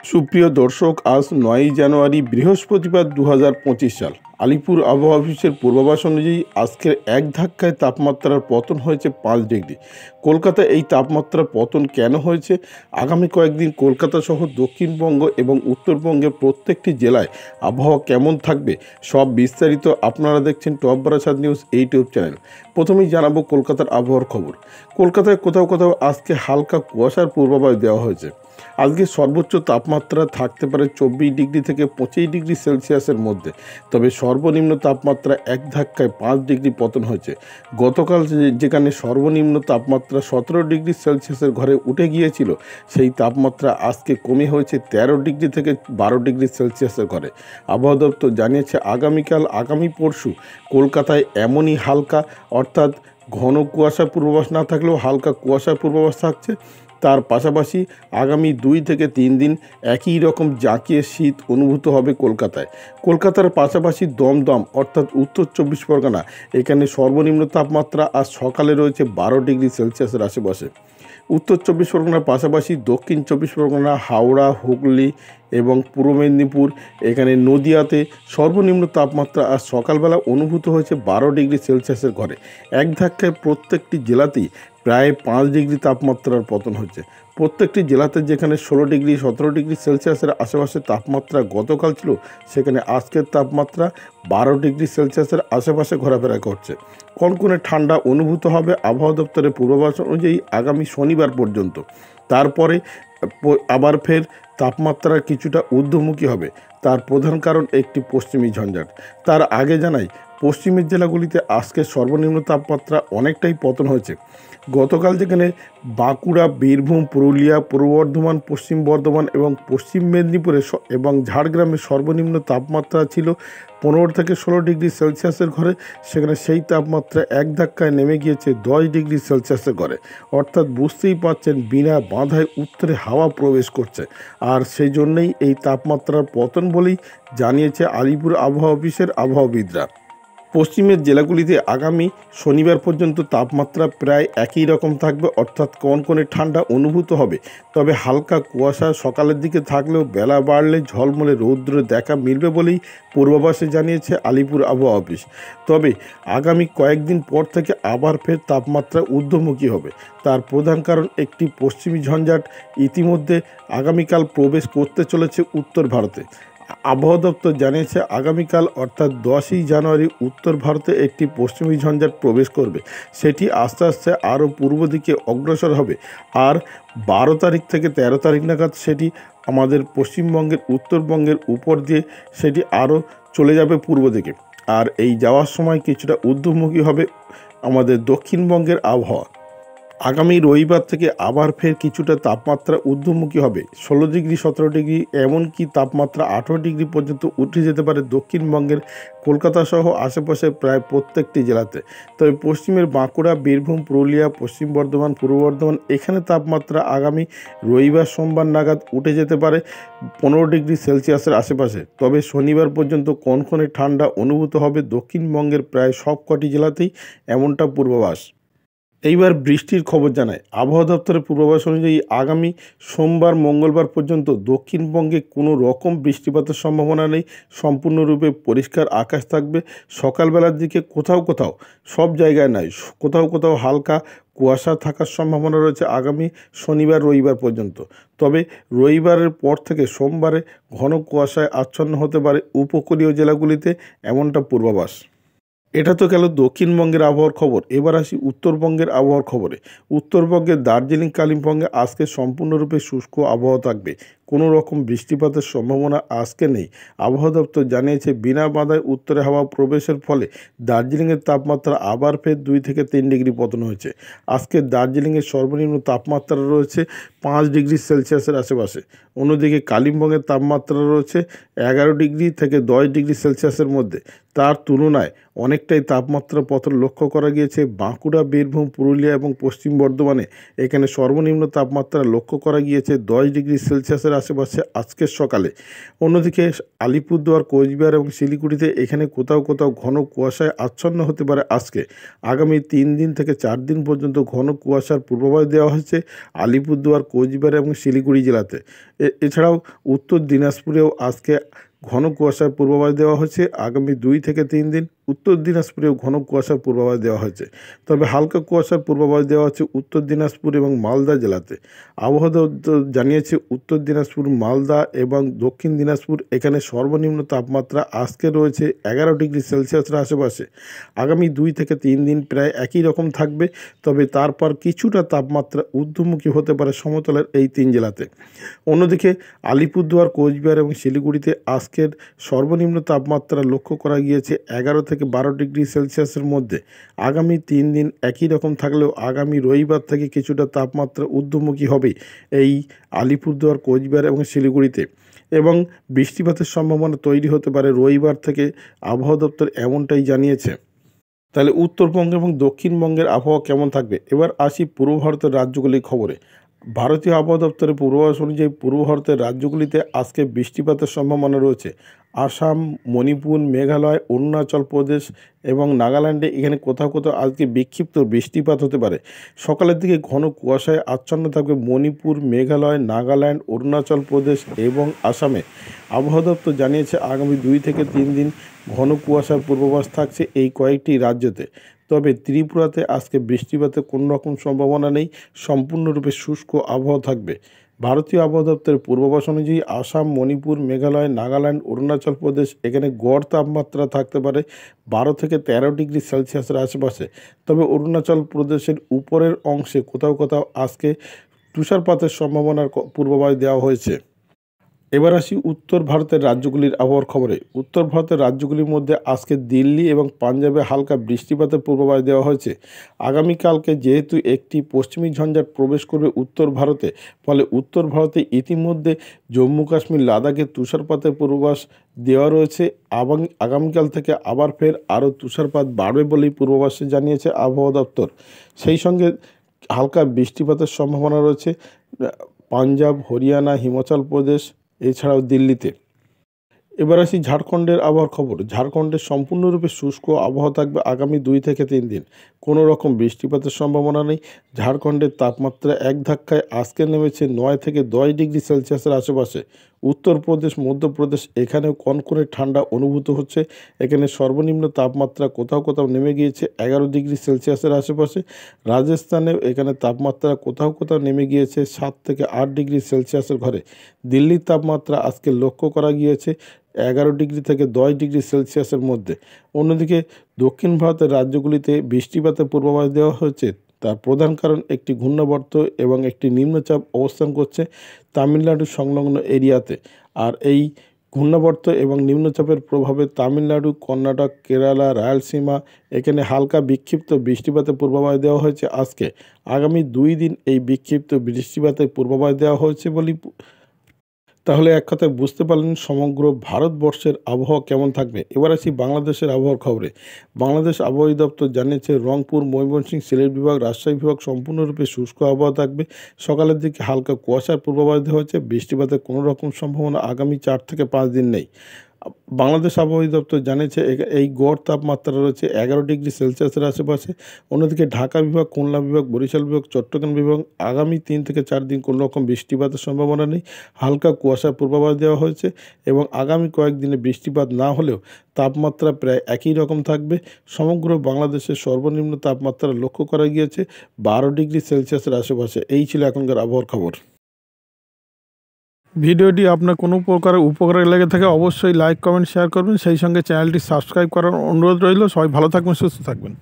সুপ্রিয় দর্শক, আজ ৯ই জানুয়ারি বৃহস্পতিবার ২০২৫ সাল। আলিপুর আবহাওয়া অফিসের পূর্বাভাস অনুযায়ী আজকের এক ধাক্কায় তাপমাত্রার পতন হয়েছে ৫ ডিগ্রি। কলকাতায় এই তাপমাত্রার পতন কেন হয়েছে, আগামী কয়েকদিন কলকাতা সহ দক্ষিণবঙ্গ এবং উত্তরবঙ্গের প্রত্যেকটি জেলায় আবহাওয়া কেমন থাকবে, সব বিস্তারিত আপনারা দেখছেন top Barasat news YouTube channel. প্রথমেই জানাবো কলকাতার আবহাওয়ার খবর। কলকাতায় কোথাও কোথাও আজকে হালকা কুয়াশার পূর্বাভাস দেওয়া হয়েছে। আজকে সর্বোচ্চ তাপমাত্রা থাকতে পারে ২৪ ডিগ্রি থেকে ২৫ ডিগ্রি সেলসিয়াসের মধ্যে, তবে সর্বনিম্ন তাপমাত্রা এক ধাক্কায় ৫ ডিগ্রি পতন হয়েছে। গতকাল যেখানে সর্বনিম্ন তাপমাত্রা ১৭ ডিগ্রি সেলসিয়াসের ঘরে উঠে গিয়েছিল, সেই তাপমাত্রা আজকে কমে হয়েছে ১৩ ডিগ্রি থেকে ১২ ডিগ্রি সেলসিয়াসের ঘরে। আবহাওয়া দপ্তর জানিয়েছে আগামী পরশু কলকাতায় এমনই হালকা অর্থাৎ ঘন কুয়াশার পূর্বাভাস না থাকলেও হালকা কুয়াশার পূর্বাভাস থাকছে। তার পাশাপাশি আগামী ২ থেকে ৩ দিন একই রকম জাঁকিয়ে শীত অনুভূত হবে কলকাতার পাশাপাশি দমদম অর্থাৎ উত্তর ২৪ পরগনা, এখানে সর্বনিম্ন তাপমাত্রা আজ সকালে রয়েছে ১২ ডিগ্রি সেলসিয়াসের আশেপাশে। উত্তর ২৪ পরগনার পাশাপাশি দক্ষিণ ২৪ পরগনা, হাওড়া, হুগলি এবং পূর্ব মেদিনীপুর, এখানে নদিয়াতে সর্বনিম্ন তাপমাত্রা আজ সকালবেলা অনুভূত হয়েছে ১২ ডিগ্রি সেলসিয়াসের ঘরে। এক ধাক্কায় প্রত্যেকটি জেলাতেই প্রায় ৫ ডিগ্রি তাপমাত্রার পতন হচ্ছে। প্রত্যেকটি জেলাতে যেখানে ১৬ ডিগ্রি ১৭ ডিগ্রি সেলসিয়াসের আশেপাশে তাপমাত্রা গতকাল ছিল, সেখানে আজকের তাপমাত্রা ১২ ডিগ্রি সেলসিয়াসের আশেপাশে ঘোরাফেরা করছে। কনকনে ঠান্ডা অনুভূত হবে আবহাওয়া দপ্তরের পূর্বাভাস অনুযায়ী আগামী শনিবার পর্যন্ত। তারপরে আবার ফের তাপমাত্রা কিছুটা ঊর্ধ্বমুখী হবে। তার প্রধান কারণ একটি পশ্চিমী ঝঞ্ঝাট। তার আগে জানাই, পশ্চিমের জেলাগুলিতে আজকে সর্বনিম্ন তাপমাত্রা অনেকটাই পতন হয়েছে। গতকাল যেখানে বাঁকুড়া, বীরভূম, পুরুলিয়া, পূর্ব বর্ধমান, পশ্চিম বর্ধমান এবং পশ্চিম মেদিনীপুরে এবং ঝাড়গ্রামে সর্বনিম্ন তাপমাত্রা ছিল ১৫ থেকে ১৬ ডিগ্রি সেলসিয়াসের ঘরে, সেখানে সেই তাপমাত্রা এক ধাক্কায় নেমে গিয়েছে ১০ ডিগ্রি সেলসিয়াসের ঘরে। অর্থাৎ বুঝতেই পারছেন, বিনা বাধায় উত্তরে হাওয়া প্রবেশ করছে, আর সেই জন্যেই এই তাপমাত্রার পতন বলেই জানিয়েছে আলিপুর আবহাওয়া অফিসের আবহাওয়াবিদরা। পশ্চিমের জেলাগুলিতে আগামী শনিবার পর্যন্ত তাপমাত্রা প্রায় একই রকম থাকবে, অর্থাৎ কনকনে ঠান্ডা অনুভূত হবে। তবে হালকা কুয়াশা সকালের দিকে থাকলেও বেলা বাড়লে ঝলমলে রৌদ্র দেখা মিলবে বলেই পূর্বাভাসে জানিয়েছে আলিপুর আবহাওয়া অফিস। তবে আগামী কয়েকদিন পর থেকে আবার ফের তাপমাত্রা ঊর্ধ্বমুখী হবে। তার প্রধান কারণ একটি পশ্চিমী ঝঞ্ঝাট ইতিমধ্যে আগামীকাল প্রবেশ করতে চলেছে উত্তর ভারতে। আবহাওয়া দপ্তর জানিয়েছে আগামীকাল অর্থাৎ ১০ই জানুয়ারি উত্তর ভারতে একটি পশ্চিমী ঝঞ্ঝাট প্রবেশ করবে। সেটি আস্তে আস্তে আরও পূর্ব দিকে অগ্রসর হবে, আর ১২ তারিখ থেকে ১৩ তারিখ নাগাদ সেটি আমাদের পশ্চিমবঙ্গের উত্তরবঙ্গের উপর দিয়ে সেটি আরও চলে যাবে পূর্ব দিকে। আর এই যাওয়ার সময় কিছুটা ঊর্ধ্বমুখী হবে আমাদের দক্ষিণবঙ্গের আবহাওয়া। আগামী রবিবার থেকে আবার ফের কিছুটা তাপমাত্রা ঊর্ধ্বমুখী হবে। ১৬ ডিগ্রি ১৭ ডিগ্রি এমনকি তাপমাত্রা ১৮ ডিগ্রি পর্যন্ত উঠে যেতে পারে দক্ষিণবঙ্গের কলকাতা সহ আশেপাশে প্রায় প্রত্যেকটি জেলাতে। তবে পশ্চিমের বাঁকুড়া, বীরভূম, পুরুলিয়া, পশ্চিম বর্ধমান, পূর্ব বর্ধমান, এখানে তাপমাত্রা আগামী রবিবার সোমবার নাগাদ উঠে যেতে পারে ১৫ ডিগ্রি সেলসিয়াসের আশেপাশে। তবে শনিবার পর্যন্ত কনকনে ঠান্ডা অনুভূত হবে দক্ষিণবঙ্গের প্রায় সবকটি জেলাতেই, এমনটা পূর্বাভাস। এইবার বৃষ্টির খবর জানায় আবহাওয়া দপ্তরের পূর্বাভাস অনুযায়ী আগামী সোমবার মঙ্গলবার পর্যন্ত দক্ষিণবঙ্গে কোনো রকম বৃষ্টিপাতের সম্ভাবনা নেই। সম্পূর্ণরূপে পরিষ্কার আকাশ থাকবে। সকালবেলার দিকে কোথাও কোথাও, সব জায়গায় নয়, কোথাও কোথাও হালকা কুয়াশা থাকার সম্ভাবনা রয়েছে আগামী শনিবার রবিবার পর্যন্ত। তবে রবিবারের পর থেকে সোমবারে ঘন কুয়াশায় আচ্ছন্ন হতে পারে উপকূলীয় জেলাগুলিতে, এমনটা পূর্বাভাস। এটা তো গেল দক্ষিণবঙ্গের আবহাওয়ার খবর। এবার আসি উত্তরবঙ্গের আবহাওয়ার খবরে। উত্তরবঙ্গের দার্জিলিং, কালিম্পংয়ে আজকে সম্পূর্ণরূপে শুষ্ক আবহাওয়া থাকবে। কোনো রকম বৃষ্টিপাতের সম্ভাবনা আজকে নেই। আবহাওয়া দপ্তর জানিয়েছে বিনা বাধায় উত্তরে হাওয়া প্রবেশের ফলে দার্জিলিংয়ের তাপমাত্রা আবার ফের ২ থেকে ৩ ডিগ্রি পতন হয়েছে। আজকে দার্জিলিংয়ের সর্বনিম্ন তাপমাত্রা রয়েছে ৫ ডিগ্রি সেলসিয়াসের আশেপাশে। অন্যদিকে কালিম্পংয়ের তাপমাত্রা রয়েছে ১১ ডিগ্রি থেকে ১০ ডিগ্রি সেলসিয়াসের মধ্যে। তার তুলনায় অনেকটাই তাপমাত্রা পতন লক্ষ্য করা গিয়েছে। বাঁকুড়া, বীরভূম, পুরুলিয়া এবং পশ্চিম বর্ধমানে এখানে সর্বনিম্ন তাপমাত্রা লক্ষ্য করা গিয়েছে 10 ডিগ্রি সেলসিয়াসের আশেপাশে আজকের সকালে। অন্যদিকে আলিপুরদুয়ার, কোচবিহার এবং শিলিগুড়িতে এখানে কোথাও কোথাও ঘন কুয়াশায় আচ্ছন্ন হতে পারে আজকে। আগামী 3 দিন থেকে 4 দিন পর্যন্ত ঘন কুয়াশার পূর্বাভাস দেওয়া হয়েছে আলিপুরদুয়ার, কোচবিহার এবং শিলিগুড়ি জেলাতে। এছাড়াও উত্তর দিনাজপুরেও আজকে ঘন কুয়াশার পূর্বাভাস দেওয়া হয়েছে। আগামী 2 থেকে 3 দিন উত্তর দিনাজপুরেও ঘন কুয়াশার পূর্বাভাস দেওয়া হয়েছে। তবে হালকা কুয়াশার পূর্বাভাস দেওয়া হচ্ছে উত্তর দিনাজপুর এবং মালদা জেলাতে। আবহাওয়া দপ্তর জানিয়েছে উত্তর দিনাজপুর, মালদা এবং দক্ষিণ দিনাজপুর এখানে সর্বনিম্ন তাপমাত্রা আজকে রয়েছে 11 ডিগ্রি সেলসিয়াসের আশেপাশে। আগামী 2 থেকে 3 দিন প্রায় একই রকম থাকবে, তবে তারপর কিছুটা তাপমাত্রা ঊর্ধ্বমুখী হতে পারে সমতলের এই 3 জেলাতে। অন্যদিকে আলিপুরদুয়ার, কোচবিহার এবং শিলিগুড়িতে আজকের সর্বনিম্ন তাপমাত্রা লক্ষ্য করা গিয়েছে 11 থেকে 12 ডিগ্রি সেলসিয়াসের মধ্যে। আগামী 3 দিন একই রকম থাকলেও আগামী রবিবার থেকে কিছুটা তাপমাত্রা ঊর্ধ্বমুখী হবে এই আলিপুরদুয়ার, কোচবিহার এবং শিলিগুড়িতে, এবং বৃষ্টিপাতের সম্ভাবনা তৈরি হতে পারে রবিবার থেকে আবহাওয়া দপ্তর এমনটাই জানিয়েছে। তাহলে উত্তরবঙ্গ এবং দক্ষিণবঙ্গের আবহাওয়া কেমন থাকবে? এবার আসি পূর্ব ভারতের রাজ্যগুলির খবরে। ভারতীয় আবহাওয়া দপ্তরের পূর্বাভাস অনুযায়ী পূর্ব ভারতের রাজ্যগুলিতে আজকে বৃষ্টিপাতের সম্ভাবনা রয়েছে। আসাম, মণিপুর, মেঘালয়, অরুণাচল প্রদেশ এবং নাগাল্যান্ডে এখানে কোথাও কোথাও আজকে বিক্ষিপ্ত বৃষ্টিপাত হতে পারে। সকালের দিকে ঘন কুয়াশায় আচ্ছন্ন থাকবে মণিপুর, মেঘালয়, নাগাল্যান্ড, অরুণাচল প্রদেশ এবং আসামে। আবহাওয়া দপ্তর জানিয়েছে আগামী 2 থেকে 3 দিন ঘন কুয়াশার পূর্বাভাস থাকছে এই কয়েকটি রাজ্যতে। তবে ত্রিপুরাতে আজকে বৃষ্টিপাতের কোনো রকম সম্ভাবনা নেই, সম্পূর্ণরূপে শুষ্ক আবহাওয়া থাকবে। ভারতীয় আবহাওয়া দপ্তরের পূর্বাভাস অনুযায়ী আসাম, মণিপুর, মেঘালয়, নাগাল্যান্ড, অরুণাচল প্রদেশ এখানে গড় তাপমাত্রা থাকতে পারে 12 থেকে 13 ডিগ্রি সেলসিয়াসের আশেপাশে। তবে অরুণাচল প্রদেশের উপরের অংশে কোথাও কোথাও আজকে তুষারপাতের সম্ভাবনার পূর্বাভাস দেওয়া হয়েছে। এবার আসি উত্তর ভারতের রাজ্যগুলির আবহাওয়ার খবরে। উত্তর ভারতের রাজ্যগুলির মধ্যে আজকে দিল্লি এবং পাঞ্জাবে হালকা বৃষ্টিপাতের পূর্বাভাস দেওয়া হয়েছে। আগামীকালকে যেহেতু একটি পশ্চিমী ঝঞ্ঝাট প্রবেশ করবে উত্তর ভারতে, ফলে উত্তর ভারতে ইতিমধ্যে জম্মু কাশ্মীর, লাদাখে তুষারপাতের পূর্বাভাস দেওয়া রয়েছে। আগামীকাল থেকে আবার ফের আরও তুষারপাত বাড়বে বলেই পূর্বাভাসে জানিয়েছে আবহাওয়া দপ্তর। সেই সঙ্গে হালকা বৃষ্টিপাতের সম্ভাবনা রয়েছে পাঞ্জাব, হরিয়ানা, হিমাচল প্রদেশ এছাড়াও দিল্লিতে। এবার আসি ঝাড়খণ্ডের আবহাওয়ার খবর। ঝাড়খণ্ডের সম্পূর্ণরূপে শুষ্ক আবহাওয়া থাকবে আগামী 2 থেকে 3 দিন। কোনো রকম বৃষ্টিপাতের সম্ভাবনা নেই। ঝাড়খণ্ডের তাপমাত্রা এক ধাক্কায় আজকে নেমেছে 9 থেকে 10 ডিগ্রি সেলসিয়াসের আশেপাশে। উত্তরপ্রদেশ, মধ্যপ্রদেশ এখানেও কনকনে ঠান্ডা অনুভূত হচ্ছে। এখানে সর্বনিম্ন তাপমাত্রা কোথাও কোথাও নেমে গিয়েছে 11 ডিগ্রি সেলসিয়াসের আশেপাশে। রাজস্থানেও এখানে তাপমাত্রা কোথাও কোথাও নেমে গিয়েছে 7 থেকে 8 ডিগ্রি সেলসিয়াসের ঘরে। দিল্লির তাপমাত্রা আজকে লক্ষ্য করা গিয়েছে 11 ডিগ্রি থেকে 10 ডিগ্রি সেলসিয়াসের মধ্যে। অন্যদিকে দক্ষিণ ভারতের রাজ্যগুলিতে বৃষ্টিপাতের পূর্বাভাস দেওয়া হয়েছে। তার প্রধান কারণ একটি ঘূর্ণাবর্ত এবং একটি নিম্নচাপ অবস্থান করছে তামিলনাড়ুর সংলগ্ন এরিয়াতে। আর এই ঘূর্ণাবর্ত এবং নিম্নচাপের প্রভাবে তামিলনাড়ু, কর্ণাটক, কেরালা, রায়লসীমা এখানে হালকা বিক্ষিপ্ত বৃষ্টিপাতের পূর্বাভাস দেওয়া হয়েছে আজকে। আগামী 2 দিন এই বিক্ষিপ্ত বৃষ্টিপাতের পূর্বাভাস দেওয়া হয়েছে বলেই। তাহলে এক কথায় বুঝতে পারলেন সমগ্র ভারতবর্ষের আবহাওয়া কেমন থাকবে। এবার আসি বাংলাদেশের আবহাওয়ার খবরে। বাংলাদেশ আবহাওয়া দপ্তর জানিয়েছে রংপুর, ময়মনসিংহ, সিলেট বিভাগ, রাজশাহী বিভাগ সম্পূর্ণরূপে শুষ্ক আবহাওয়া থাকবে। সকালের দিকে হালকা কুয়াশার পূর্বাভাস দেওয়া হয়েছে। বৃষ্টিপাতের কোনো রকম সম্ভাবনা আগামী 4 থেকে 5 দিন নেই। বাংলাদেশ আবহাওয়া দপ্তর জানিয়েছে এই গড় তাপমাত্রা রয়েছে 11 ডিগ্রি সেলসিয়াসের আশেপাশে। অন্যদিকে ঢাকা বিভাগ, খুলনা বিভাগ, বরিশাল বিভাগ, চট্টগ্রাম বিভাগ আগামী 3 থেকে 4 দিন কোনো রকম বৃষ্টিপাতের সম্ভাবনা নেই। হালকা কুয়াশার পূর্বাভাস দেওয়া হয়েছে এবং আগামী কয়েকদিনে বৃষ্টিপাত না হলেও তাপমাত্রা প্রায় একই রকম থাকবে। সমগ্র বাংলাদেশের সর্বনিম্ন তাপমাত্রা লক্ষ্য করা গিয়েছে 12 ডিগ্রি সেলসিয়াসের আশেপাশে। এই ছিল এখনকার আবহাওয়ার খবর। ভিডিওটি আপনার কোনো প্রকারের উপকারে লেগে থাকে অবশ্যই লাইক, কমেন্ট, শেয়ার করবেন। সেই সঙ্গে চ্যানেলটি সাবস্ক্রাইব করার অনুরোধ রইল। সবাই ভালো থাকবেন, সুস্থ থাকবেন।